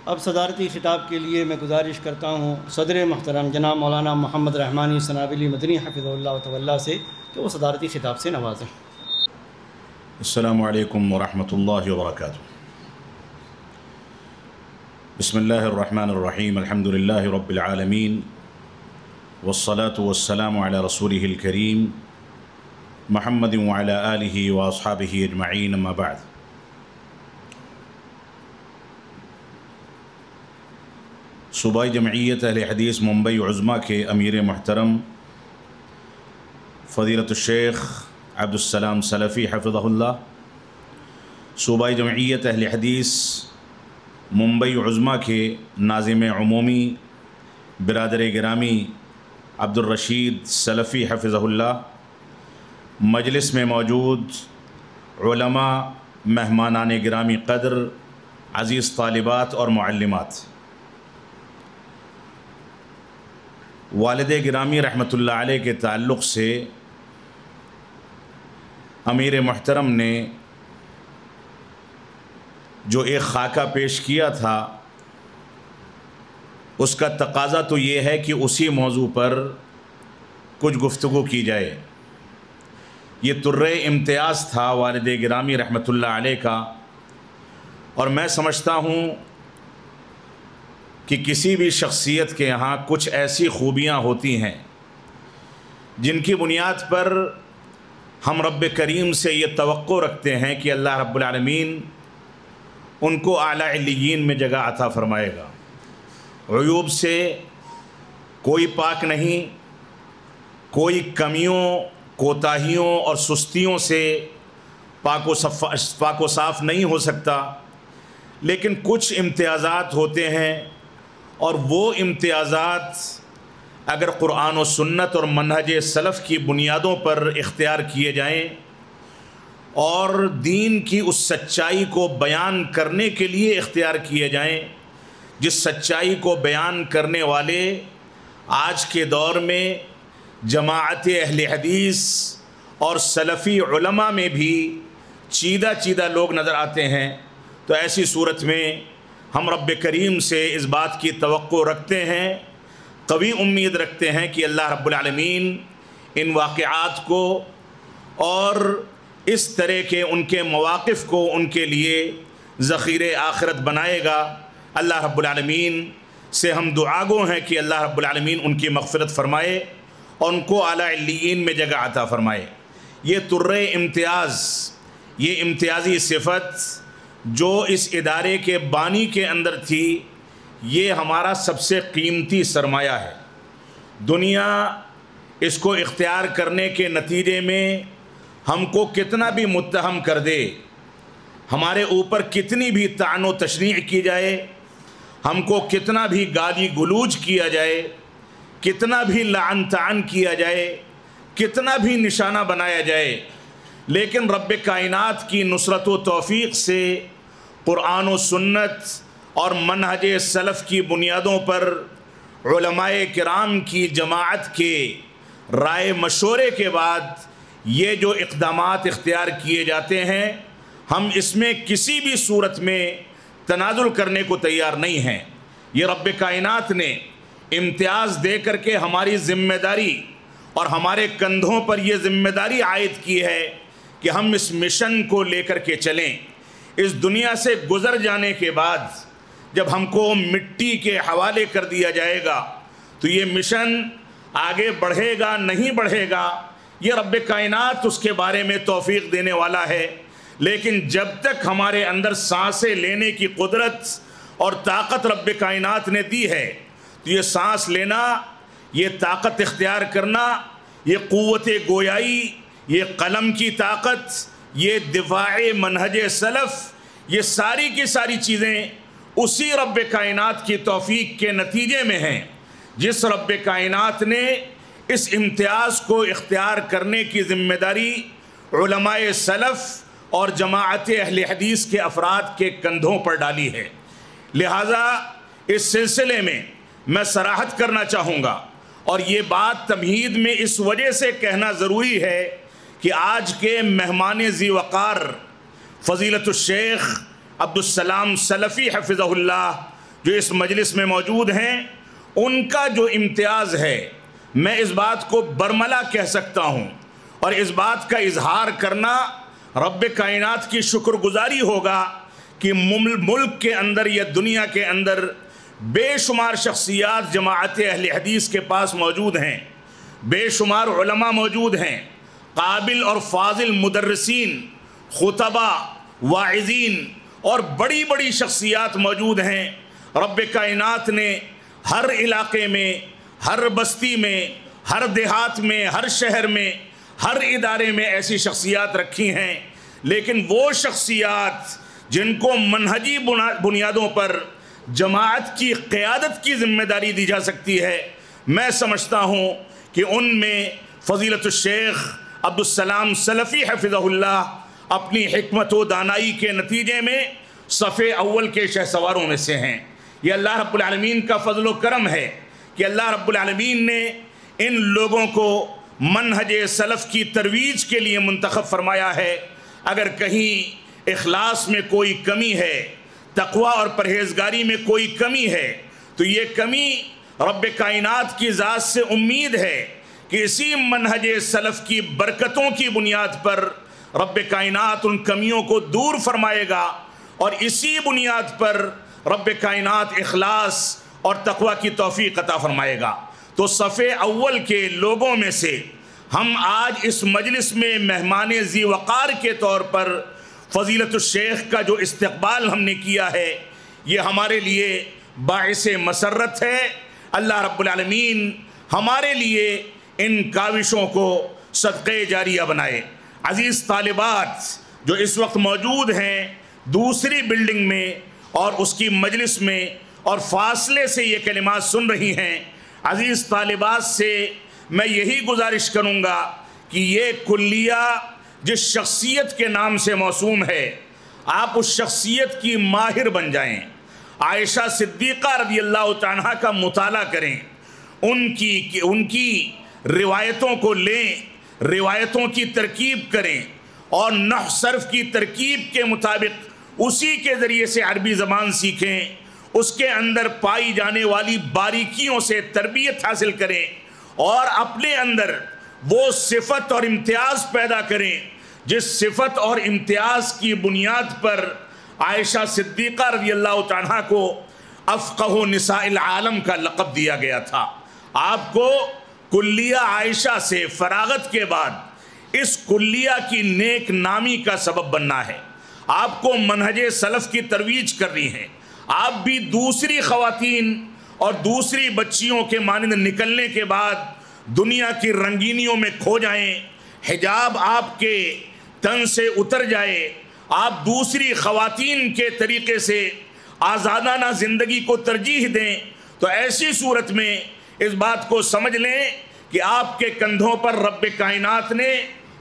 اب صدارتی خطاب کے لیے میں گزارش کرتا ہوں صدر محترم جناب مولانا محمد رحمانی سنابلی مدنی حفظہ اللہ تعالی سے کہ وہ صدارتی خطاب سے نوازیں۔ السلام علیکم ورحمۃ اللہ وبرکاتہ۔ بسم اللہ الرحمن الرحیم، الحمد للہ رب العالمین، والصلاة والسلام علی رسولہ الکریم محمد وعلی آلہ واصحابہ اجمعین، اما بعد۔ صوبائی جمعیت اہل حدیث ممبئی عظمیٰ کے امیر محترم فضیلت الشیخ عبدالسلام سلفی حفظہ اللہ، صوبائی جمعیت اہل حدیث ممبئی عظمیٰ کے ناظم عمومی برادر گرامی عبدالرشید سلفی حفظہ اللہ، مجلس میں موجود علماء، مہمانان گرامی قدر، عزیز طالبات اور معلمات، والد گرامی رحمۃ اللہ علیہ کے تعلق سے امیر محترم نے جو ایک خاکہ پیش کیا تھا، اس کا تقاضا تو یہ ہے کہ اسی موضوع پر کچھ گفتگو کی جائے۔ یہ طرِ امتیاز تھا والد گرامی رحمۃ اللہ علیہ کا، اور میں سمجھتا ہوں کہ کسی بھی شخصیت کے یہاں کچھ ایسی خوبیاں ہوتی ہیں جن کی بنیاد پر ہم رب کریم سے یہ توقع رکھتے ہیں کہ اللہ رب العالمین ان کو اعلیٰ علیین میں جگہ عطا فرمائے گا۔ عیوب سے کوئی پاک نہیں، کوئی کمیوں، کوتاہیوں اور سستیوں سے پاک و صاف نہیں ہو سکتا، لیکن کچھ امتیازات ہوتے ہیں، اور وہ امتیازات اگر قرآن و سنت اور منہج سلف کی بنیادوں پر اختیار کیے جائیں اور دین کی اس سچائی کو بیان کرنے کے لیے اختیار کیے جائیں جس سچائی کو بیان کرنے والے آج کے دور میں جماعت اہل حدیث اور سلفی علماء میں بھی چیدہ لوگ نظر آتے ہیں، تو ایسی صورت میں ہم رب کریم سے اس بات کی توقع رکھتے ہیں، قوی امید رکھتے ہیں کہ اللہ رب العالمین ان واقعات کو اور اس طرح کے ان کے مواقف کو ان کے لیے ذخیر آخرت بنائے گا۔ اللہ رب العالمین سے ہم دعا گو ہیں کہ اللہ رب العالمین ان کی مغفرت فرمائے اور ان کو اعلیٰ علیین میں جگہ عطا فرمائے۔ یہ طرِ امتیاز، یہ امتیازی صفت جو اس ادارے کے بانی کے اندر تھی، یہ ہمارا سب سے قیمتی سرمایہ ہے۔ دنیا اس کو اختیار کرنے کے نتیجے میں ہم کو کتنا بھی متہم کر دے، ہمارے اوپر کتنی بھی طعن و تشنیع کی جائے، ہم کو کتنا بھی گالی گلوج کیا جائے، کتنا بھی لعن طعن کیا جائے، کتنا بھی نشانہ بنایا جائے، لیکن رب کائنات کی نصرت و توفیق سے قرآن و سنت اور منہج سلف کی بنیادوں پر علماء کرام کی جماعت کے رائے مشورے کے بعد یہ جو اقدامات اختیار کیے جاتے ہیں، ہم اس میں کسی بھی صورت میں تنازل کرنے کو تیار نہیں ہیں۔ یہ رب کائنات نے امتیاز دے کر کے ہماری ذمہ داری اور ہمارے کندھوں پر یہ ذمہ داری عائد کی ہے کہ ہم اس مشن کو لے کر کے چلیں۔ اس دنیا سے گزر جانے کے بعد جب ہم کو مٹی کے حوالے کر دیا جائے گا تو یہ مشن آگے بڑھے گا نہیں بڑھے گا، یہ رب کائنات اس کے بارے میں توفیق دینے والا ہے، لیکن جب تک ہمارے اندر سانسیں لینے کی قدرت اور طاقت رب کائنات نے دی ہے، تو یہ سانس لینا، یہ طاقت اختیار کرنا، یہ قوت گویائی، یہ قلم کی طاقت، یہ دفاع منہج سلف، یہ ساری کی ساری چیزیں اسی رب کائنات کی توفیق کے نتیجے میں ہیں، جس رب کائنات نے اس امتیاز کو اختیار کرنے کی ذمہ داری علماء سلف اور جماعت اہل حدیث کے افراد کے کندھوں پر ڈالی ہے۔ لہٰذا اس سلسلے میں میں صراحت کرنا چاہوں گا، اور یہ بات تمہید میں اس وجہ سے کہنا ضروری ہے کہ آج کے مہمان ذی وقار فضیلت الشیخ عبدالسلام سلفی حفظہ اللہ جو اس مجلس میں موجود ہیں ان کا جو امتیاز ہے، میں اس بات کو برملا کہہ سکتا ہوں، اور اس بات کا اظہار کرنا رب کائنات کی شکر گزاری ہوگا کہ ملک کے اندر یا دنیا کے اندر بے شمار شخصیات جماعت اہل حدیث کے پاس موجود ہیں، بے شمار علماء موجود ہیں، قابل اور فاضل مدرسین، خطبہ، واعظین اور بڑی بڑی شخصیات موجود ہیں۔ رب کائنات نے ہر علاقے میں، ہر بستی میں، ہر دیہات میں، ہر شہر میں، ہر ادارے میں ایسی شخصیات رکھی ہیں، لیکن وہ شخصیات جن کو منہجی بنیادوں پر جماعت کی قیادت کی ذمہ داری دی جا سکتی ہے، میں سمجھتا ہوں کہ ان میں فضیلت الشیخ عبدالسلام سلفی حفظہ اللہ اپنی حکمت و دانائی کے نتیجے میں صف اول کے شہسواروں میں سے ہیں۔ یہ اللہ رب العالمین کا فضل و کرم ہے کہ اللہ رب العالمین نے ان لوگوں کو منہج سلف کی ترویج کے لیے منتخب فرمایا ہے۔ اگر کہیں اخلاص میں کوئی کمی ہے، تقوی اور پرہیزگاری میں کوئی کمی ہے، تو یہ کمی رب کائنات کی ذات سے امید ہے کہ اسی منہج سلف کی برکتوں کی بنیاد پر رب کائنات ان کمیوں کو دور فرمائے گا، اور اسی بنیاد پر رب کائنات اخلاص اور تقوی کی توفیق عطا فرمائے گا۔ تو صف اول کے لوگوں میں سے ہم آج اس مجلس میں مہمان ذی وقار کے طور پر فضیلت الشیخ کا جو استقبال ہم نے کیا ہے، یہ ہمارے لیے باعث مسرت ہے۔ اللہ رب العالمین ہمارے لیے ان کاوشوں کو صدقہ جاریہ بنائے۔ عزیز طالبات جو اس وقت موجود ہیں دوسری بلڈنگ میں اور اس کی مجلس میں اور فاصلے سے یہ کلمات سن رہی ہیں، عزیز طالبات سے میں یہی گزارش کروں گا کہ یہ کلیہ جس شخصیت کے نام سے موسوم ہے، آپ اس شخصیت کی ماہر بن جائیں۔ عائشہ صدیقہ رضی اللہ عنہا کا مطالعہ کریں، ان کی روایتوں کو لیں، روایتوں کی ترکیب کریں، اور نحو صرف کی ترکیب کے مطابق اسی کے ذریعے سے عربی زبان سیکھیں، اس کے اندر پائی جانے والی باریکیوں سے تربیت حاصل کریں، اور اپنے اندر وہ صفت اور امتیاز پیدا کریں جس صفت اور امتیاز کی بنیاد پر عائشہ صدیقہ رضی اللہ عنہا کو افقہ نساء العالم کا لقب دیا گیا تھا۔ آپ کو کلیہ عائشہ سے فراغت کے بعد اس کلیہ کی نیک نامی کا سبب بننا ہے۔ آپ کو منہج سلف کی ترویج کرنی ہے۔ آپ بھی دوسری خواتین اور دوسری بچیوں کے مانند نکلنے کے بعد دنیا کی رنگینیوں میں کھو جائیں، حجاب آپ کے تن سے اتر جائے، آپ دوسری خواتین کے طریقے سے آزادانہ زندگی کو ترجیح دیں، تو ایسی صورت میں اس بات کو سمجھ لیں کہ آپ کے کندھوں پر رب کائنات نے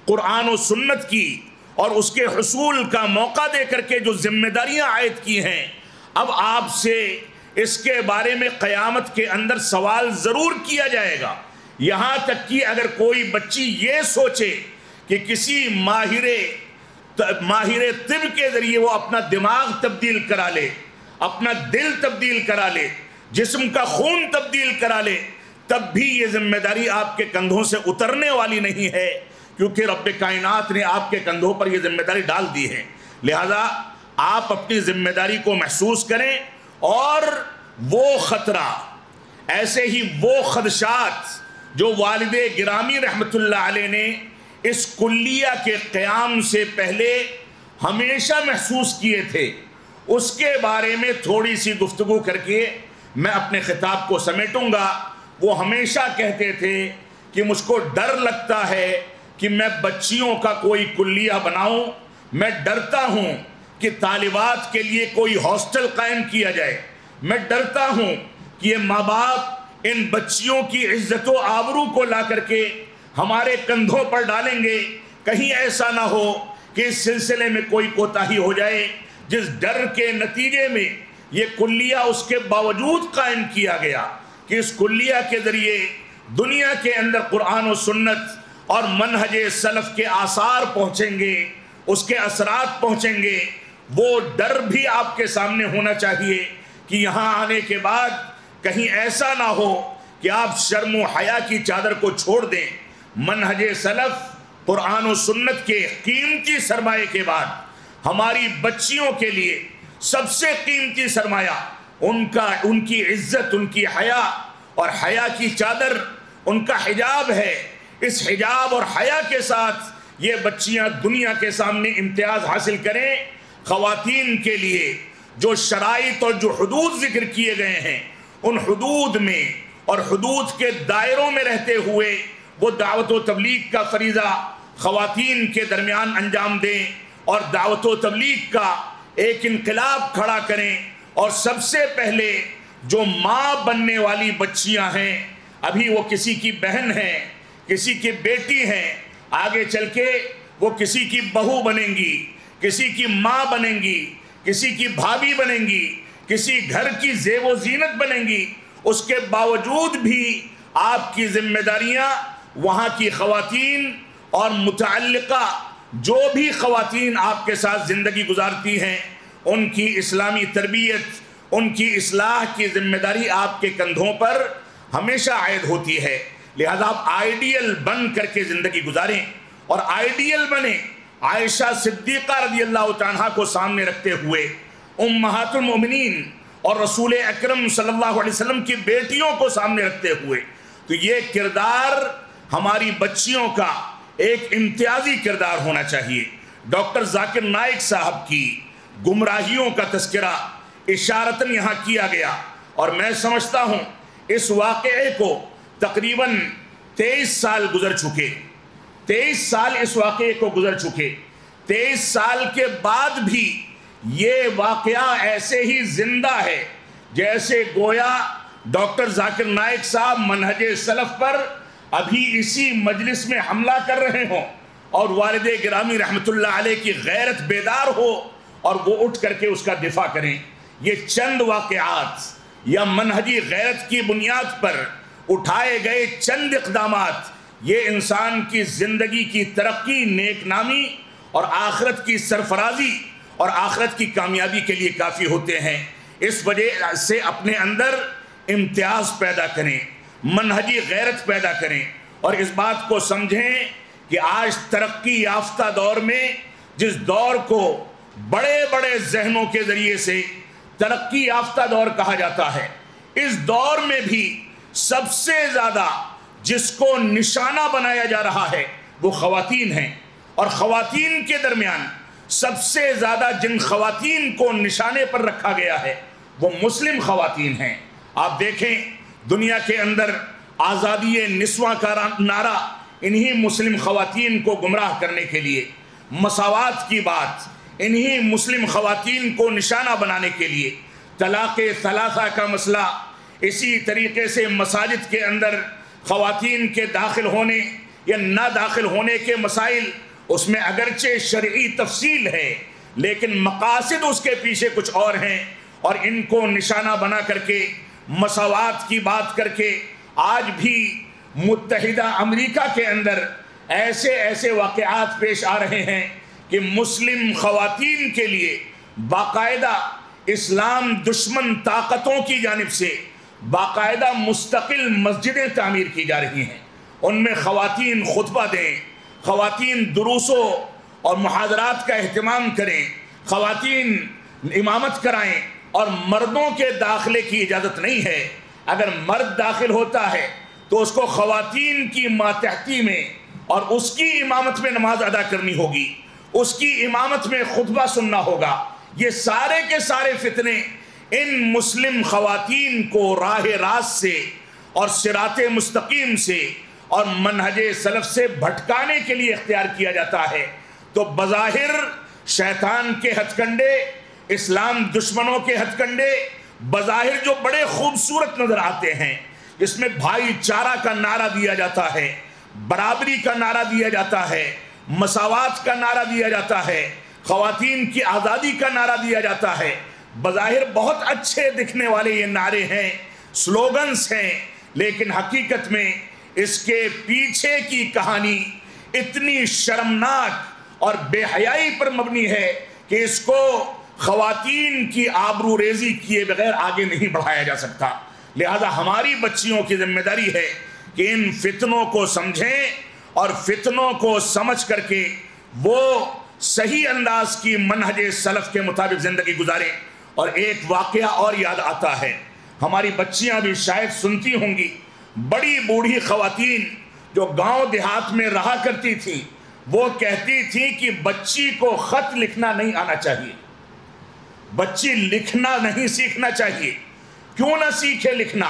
قرآن و سنت کی اور اس کے حصول کا موقع دے کر کے جو ذمہ داریاں عائد کی ہیں، اب آپ سے اس کے بارے میں قیامت کے اندر سوال ضرور کیا جائے گا۔ یہاں تک کہ اگر کوئی بچی یہ سوچے کہ کسی ماہر طب کے ذریعے وہ اپنا دماغ تبدیل کرا لے، اپنا دل تبدیل کرا لے، جسم کا خون تبدیل کرا لے، تب بھی یہ ذمہ داری آپ کے کندھوں سے اترنے والی نہیں ہے، کیونکہ رب کائنات نے آپ کے کندھوں پر یہ ذمہ داری ڈال دی ہے۔ لہذا آپ اپنی ذمہ داری کو محسوس کریں، اور وہ خطرہ، ایسے ہی وہ خدشات جو والد گرامی رحمت اللہ علیہ نے اس کلیہ کے قیام سے پہلے ہمیشہ محسوس کیے تھے، اس کے بارے میں تھوڑی سی گفتگو کر کے میں اپنے خطاب کو سمیٹوں گا۔ وہ ہمیشہ کہتے تھے کہ مجھ کو ڈر لگتا ہے کہ میں بچیوں کا کوئی کلیہ بناؤں، میں ڈرتا ہوں کہ طالبات کے لیے کوئی ہاسٹل قائم کیا جائے، میں ڈرتا ہوں کہ یہ ماں باپ ان بچیوں کی عزت و آبرو کو لا کر کے ہمارے کندھوں پر ڈالیں گے، کہیں ایسا نہ ہو کہ اس سلسلے میں کوئی کوتاہی ہو جائے۔ جس ڈر کے نتیجے میں یہ کلیہ اس کے باوجود قائم کیا گیا کہ اس کلیہ کے ذریعے دنیا کے اندر قرآن و سنت اور منہج سلف کے آثار پہنچیں گے، اس کے اثرات پہنچیں گے، وہ ڈر بھی آپ کے سامنے ہونا چاہیے کہ یہاں آنے کے بعد کہیں ایسا نہ ہو کہ آپ شرم و حیا کی چادر کو چھوڑ دیں۔ منہج سلف قرآن و سنت کے قیمتی سرمایے کے بعد ہماری بچیوں کے لیے سب سے قیمتی سرمایہ ان کی عزت، ان کی حیا اور حیا کی چادر، ان کا حجاب ہے۔ اس حجاب اور حیا کے ساتھ یہ بچیاں دنیا کے سامنے امتیاز حاصل کریں۔ خواتین کے لیے جو شرائط اور جو حدود ذکر کیے گئے ہیں، ان حدود میں اور حدود کے دائروں میں رہتے ہوئے وہ دعوت و تبلیغ کا فریضہ خواتین کے درمیان انجام دیں اور دعوت و تبلیغ کا ایک انقلاب کھڑا کریں۔ اور سب سے پہلے جو ماں بننے والی بچیاں ہیں، ابھی وہ کسی کی بہن ہیں، کسی کی بیٹی ہیں، آگے چل کے وہ کسی کی بہو بنیں گی، کسی کی ماں بنیں گی، کسی کی بھابھی بنیں گی، کسی گھر کی زیب و زینت بنیں گی۔ اس کے باوجود بھی آپ کی ذمہ داریاں وہاں کی خواتین اور متعلقہ جو بھی خواتین آپ کے ساتھ زندگی گزارتی ہیں، ان کی اسلامی تربیت، ان کی اصلاح کی ذمہ داری آپ کے کندھوں پر ہمیشہ عائد ہوتی ہے۔ لہذا آپ آئیڈیل بن کر کے زندگی گزاریں اور آئیڈیل بنیں۔ عائشہ صدیقہ رضی اللہ عنہا کو سامنے رکھتے ہوئے، امہات المؤمنین اور رسول اکرم صلی اللہ علیہ وسلم کی بیٹیوں کو سامنے رکھتے ہوئے، تو یہ کردار ہماری بچیوں کا ایک امتیازی کردار ہونا چاہیے۔ ڈاکٹر ذاکر نائک صاحب کی گمراہیوں کا تذکرہ اشارتاً یہاں کیا گیا، اور میں سمجھتا ہوں اس واقعے کو تقریباً 23 سال گزر چکے، 23 سال اس واقعے کو گزر چکے۔ 23 سال کے بعد بھی یہ واقعہ ایسے ہی زندہ ہے جیسے گویا ڈاکٹر ذاکر نائک صاحب منہج سلف پر ابھی اسی مجلس میں حملہ کر رہے ہوں اور والد گرامی رحمت اللہ علیہ کی غیرت بیدار ہو اور وہ اٹھ کر کے اس کا دفاع کریں۔ یہ چند واقعات یا منہجی غیرت کی بنیاد پر اٹھائے گئے چند اقدامات، یہ انسان کی زندگی کی ترقی، نیک نامی اور آخرت کی سرفرازی اور آخرت کی کامیابی کے لیے کافی ہوتے ہیں۔ اس وجہ سے اپنے اندر امتیاز پیدا کریں، منہجی غیرت پیدا کریں، اور اس بات کو سمجھیں کہ آج ترقی یافتہ دور میں جس دور کو بڑے بڑے ذہنوں کے ذریعے سے ترقی یافتہ دور کہا جاتا ہے، اس دور میں بھی سب سے زیادہ جس کو نشانہ بنایا جا رہا ہے وہ خواتین ہیں، اور خواتین کے درمیان سب سے زیادہ جن خواتین کو نشانے پر رکھا گیا ہے وہ مسلم خواتین ہیں۔ آپ دیکھیں دنیا کے اندر آزادی نسواں کا نعرہ انہی مسلم خواتین کو گمراہ کرنے کے لیے، مساوات کی بات انہی مسلم خواتین کو نشانہ بنانے کے لیے، طلاق ثلاثہ کا مسئلہ، اسی طریقے سے مساجد کے اندر خواتین کے داخل ہونے یا نہ داخل ہونے کے مسائل، اس میں اگرچہ شرعی تفصیل ہے لیکن مقاصد اس کے پیچھے کچھ اور ہیں، اور ان کو نشانہ بنا کر کے مساوات کی بات کر کے آج بھی متحدہ امریکہ کے اندر ایسے واقعات پیش آ رہے ہیں کہ مسلم خواتین کے لیے باقاعدہ اسلام دشمن طاقتوں کی جانب سے باقاعدہ مستقل مسجدیں تعمیر کی جا رہی ہیں، ان میں خواتین خطبہ دیں، خواتین دروسوں اور محاضرات کا اہتمام کریں، خواتین امامت کرائیں، اور مردوں کے داخلے کی اجازت نہیں ہے۔ اگر مرد داخل ہوتا ہے تو اس کو خواتین کی ماتحتی میں اور اس کی امامت میں نماز ادا کرنی ہوگی، اس کی امامت میں خطبہ سننا ہوگا۔ یہ سارے کے سارے فتنے ان مسلم خواتین کو راہ راست سے اور صراط مستقیم سے اور منہج سلف سے بھٹکانے کے لیے اختیار کیا جاتا ہے۔ تو بظاہر شیطان کے ہتھ کنڈے، اسلام دشمنوں کے ہتھ کنڈے بظاہر جو بڑے خوبصورت نظر آتے ہیں، جس میں بھائی چارہ کا نعرہ دیا جاتا ہے، برابری کا نعرہ دیا جاتا ہے، مساوات کا نعرہ دیا جاتا ہے، خواتین کی آزادی کا نعرہ دیا جاتا ہے، بظاہر بہت اچھے دکھنے والے یہ نعرے ہیں، سلوگنز ہیں، لیکن حقیقت میں اس کے پیچھے کی کہانی اتنی شرمناک اور بے حیائی پر مبنی ہے کہ اس کو خواتین کی آبرو ریزی کیے بغیر آگے نہیں بڑھایا جا سکتا۔ لہذا ہماری بچیوں کی ذمہ داری ہے کہ ان فتنوں کو سمجھیں اور فتنوں کو سمجھ کر کے وہ صحیح انداز کی منہج سلف کے مطابق زندگی گزاریں۔ اور ایک واقعہ اور یاد آتا ہے، ہماری بچیاں بھی شاید سنتی ہوں گی، بڑی بوڑھی خواتین جو گاؤں دیہات میں رہا کرتی تھیں، وہ کہتی تھیں کہ بچی کو خط لکھنا نہیں آنا چاہیے، بچی لکھنا نہیں سیکھنا چاہیے۔ کیوں نہ سیکھے لکھنا؟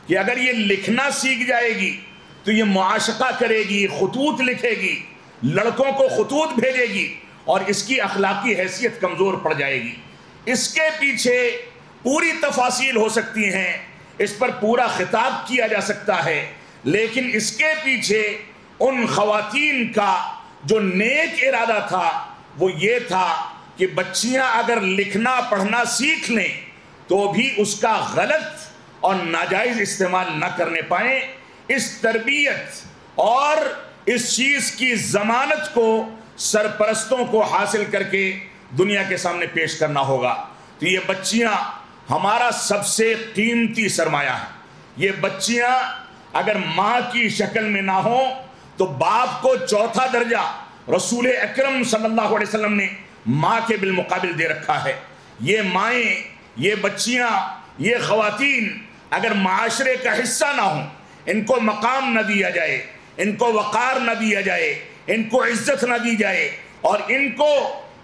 کہ اگر یہ لکھنا سیکھ جائے گی تو یہ معاشقہ کرے گی، خطوط لکھے گی، لڑکوں کو خطوط بھیجے گی، اور اس کی اخلاقی حیثیت کمزور پڑ جائے گی۔ اس کے پیچھے پوری تفاصیل ہو سکتی ہیں، اس پر پورا خطاب کیا جا سکتا ہے، لیکن اس کے پیچھے ان خواتین کا جو نیک ارادہ تھا وہ یہ تھا کہ بچیاں اگر لکھنا پڑھنا سیکھ لیں تو بھی اس کا غلط اور ناجائز استعمال نہ کرنے پائیں۔ اس تربیت اور اس چیز کی ضمانت کو سرپرستوں کو حاصل کر کے دنیا کے سامنے پیش کرنا ہوگا۔ تو یہ بچیاں ہمارا سب سے قیمتی سرمایہ ہے۔ یہ بچیاں اگر ماں کی شکل میں نہ ہوں تو باپ کو چوتھا درجہ رسول اکرم صلی اللہ علیہ وسلم نے ماں کے بالمقابل دے رکھا ہے۔ یہ مائیں، یہ بچیاں، یہ خواتین اگر معاشرے کا حصہ نہ ہوں، ان کو مقام نہ دیا جائے، ان کو وقار نہ دیا جائے، ان کو عزت نہ دی جائے، اور ان کو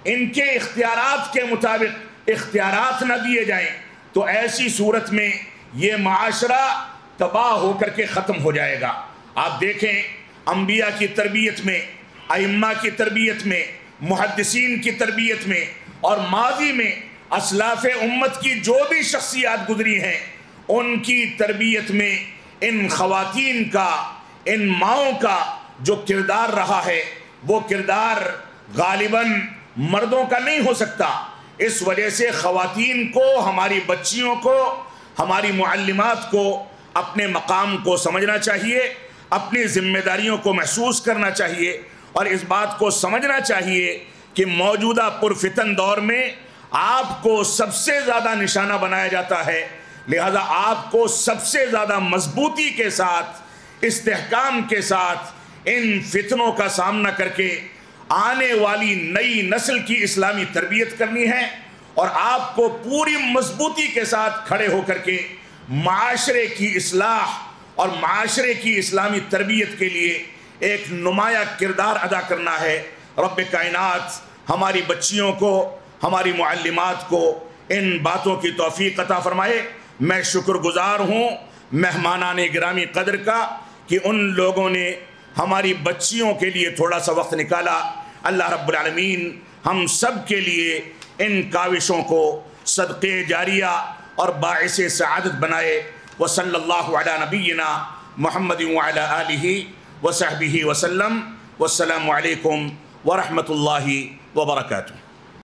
ان کے اختیارات کے مطابق اختیارات نہ دیے جائیں، تو ایسی صورت میں یہ معاشرہ تباہ ہو کر کے ختم ہو جائے گا۔ آپ دیکھیں انبیاء کی تربیت میں، ائمہ کی تربیت میں، محدثین کی تربیت میں، اور ماضی میں اسلاف امت کی جو بھی شخصیات گزری ہیں، ان کی تربیت میں ان خواتین کا، ان ماؤں کا جو کردار رہا ہے وہ کردار غالباً مردوں کا نہیں ہو سکتا۔ اس وجہ سے خواتین کو، ہماری بچیوں کو، ہماری معلمات کو اپنے مقام کو سمجھنا چاہیے، اپنی ذمہ داریوں کو محسوس کرنا چاہیے، اور اس بات کو سمجھنا چاہیے کہ موجودہ پرفتن دور میں آپ کو سب سے زیادہ نشانہ بنایا جاتا ہے، لہذا آپ کو سب سے زیادہ مضبوطی کے ساتھ، استحکام کے ساتھ ان فتنوں کا سامنا کر کے آنے والی نئی نسل کی اسلامی تربیت کرنی ہے، اور آپ کو پوری مضبوطی کے ساتھ کھڑے ہو کر کے معاشرے کی اصلاح اور معاشرے کی اسلامی تربیت کے لیے ایک نمایاں کردار ادا کرنا ہے۔ رب کائنات ہماری بچیوں کو، ہماری معلمات کو ان باتوں کی توفیق عطا فرمائے۔ میں شکر گزار ہوں مہمانان گرامی قدر کا کہ ان لوگوں نے ہماری بچیوں کے لیے تھوڑا سا وقت نکالا۔ اللہ رب العالمین ہم سب کے لیے ان کاوشوں کو صدقے جاریہ اور باعث سعادت بنائے۔ وصلی اللہ علی نبینا محمد وعلی آلہ وصحبہ وسلم۔ والسلام علیکم ورحمۃ اللہ وبرکاتہ۔